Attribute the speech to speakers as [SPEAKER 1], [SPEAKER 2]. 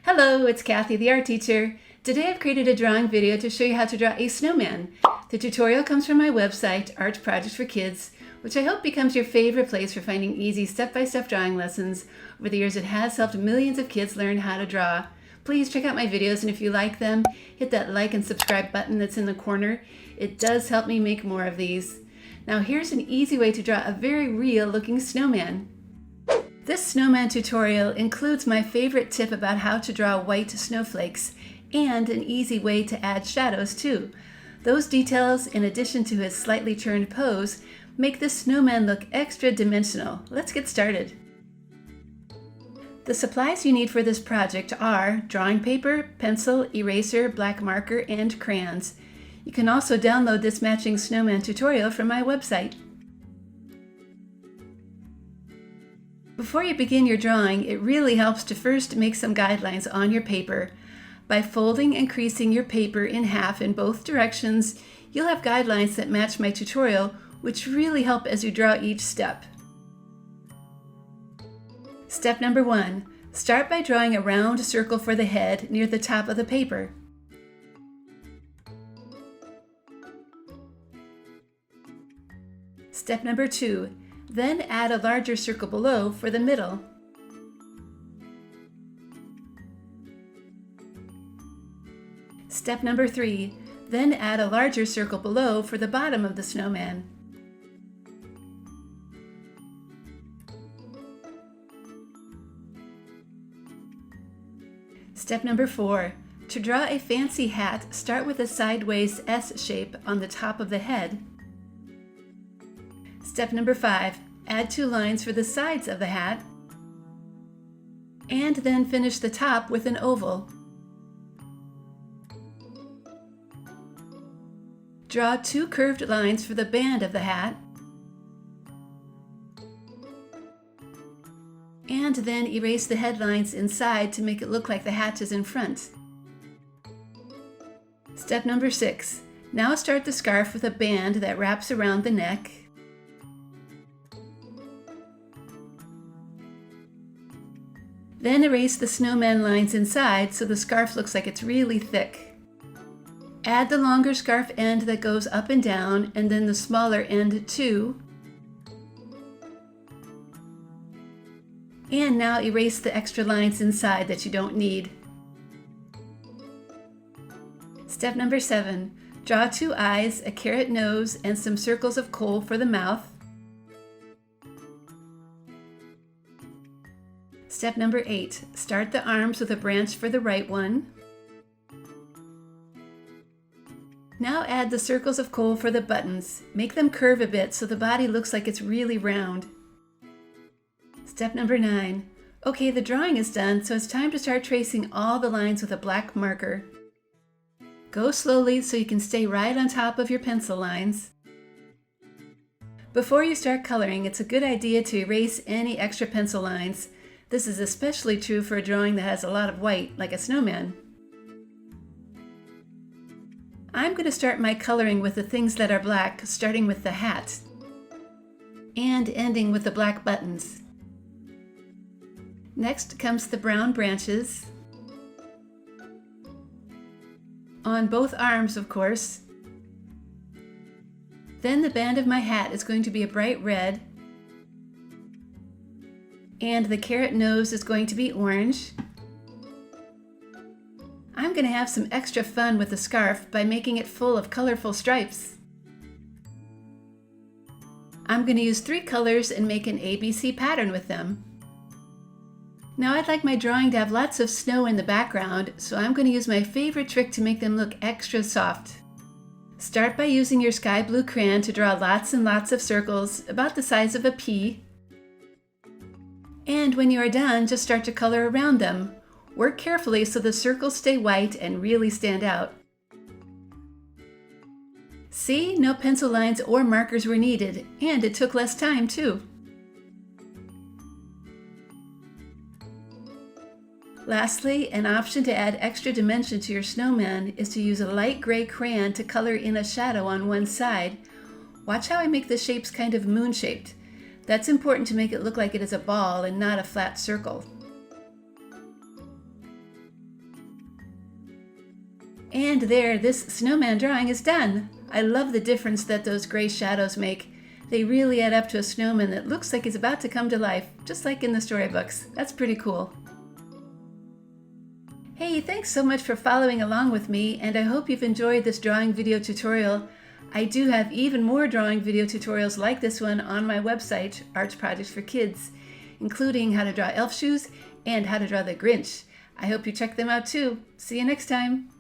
[SPEAKER 1] Hello, it's Kathy, the art teacher. Today I've created a drawing video to show you how to draw a snowman. The tutorial comes from my website, Art Projects for Kids, which I hope becomes your favorite place for finding easy step-by-step drawing lessons. Over the years, it has helped millions of kids learn how to draw. Please check out my videos, and if you like them, hit that like and subscribe button that's in the corner. It does help me make more of these. Now here's an easy way to draw a very real-looking snowman. This snowman tutorial includes my favorite tip about how to draw white snowflakes and an easy way to add shadows too. Those details, in addition to his slightly turned pose, make this snowman look extra dimensional. Let's get started. The supplies you need for this project are drawing paper, pencil, eraser, black marker, and crayons. You can also download this matching snowman tutorial from my website. Before you begin your drawing, it really helps to first make some guidelines on your paper. By folding and creasing your paper in half in both directions, you'll have guidelines that match my tutorial, which really help as you draw each step. Step number 1. Start by drawing a round circle for the head near the top of the paper. Step number 2. Then add a larger circle below for the middle. Step number 3. Then add a larger circle below for the bottom of the snowman. Step number 4. To draw a fancy hat, start with a sideways S shape on the top of the head. Step number 5. Add 2 lines for the sides of the hat, and then finish the top with an oval. Draw 2 curved lines for the band of the hat, and then erase the headlines inside to make it look like the hat is in front. Step number 6. Now start the scarf with a band that wraps around the neck. Then erase the snowman lines inside so the scarf looks like it's really thick. Add the longer scarf end that goes up and down, and then the smaller end too. And now erase the extra lines inside that you don't need. Step number 7. Draw 2 eyes, a carrot nose, and some circles of coal for the mouth. Step number 8. Start the arms with a branch for the right one. Now add the circles of coal for the buttons. Make them curve a bit so the body looks like it's really round. Step number 9. Okay, the drawing is done, so it's time to start tracing all the lines with a black marker. Go slowly so you can stay right on top of your pencil lines. Before you start coloring, it's a good idea to erase any extra pencil lines. This is especially true for a drawing that has a lot of white, like a snowman. I'm going to start my coloring with the things that are black, starting with the hat, and ending with the black buttons. Next comes the brown branches, on both arms, of course. Then the band of my hat is going to be a bright red, and the carrot nose is going to be orange. I'm going to have some extra fun with the scarf by making it full of colorful stripes. I'm going to use 3 colors and make an ABC pattern with them. Now I'd like my drawing to have lots of snow in the background, so I'm going to use my favorite trick to make them look extra soft. Start by using your sky blue crayon to draw lots and lots of circles about the size of a pea. And when you are done, just start to color around them. Work carefully so the circles stay white and really stand out. See, no pencil lines or markers were needed, and it took less time too. Lastly, an option to add extra dimension to your snowman is to use a light gray crayon to color in a shadow on one side. Watch how I make the shapes kind of moon-shaped. That's important to make it look like it is a ball and not a flat circle. And there, this snowman drawing is done. I love the difference that those gray shadows make. They really add up to a snowman that looks like he's about to come to life, just like in the storybooks. That's pretty cool. Hey, thanks so much for following along with me, and I hope you've enjoyed this drawing video tutorial. I do have even more drawing video tutorials like this one on my website, Arts Projects for Kids, including how to draw elf shoes and how to draw the Grinch. I hope you check them out too. See you next time.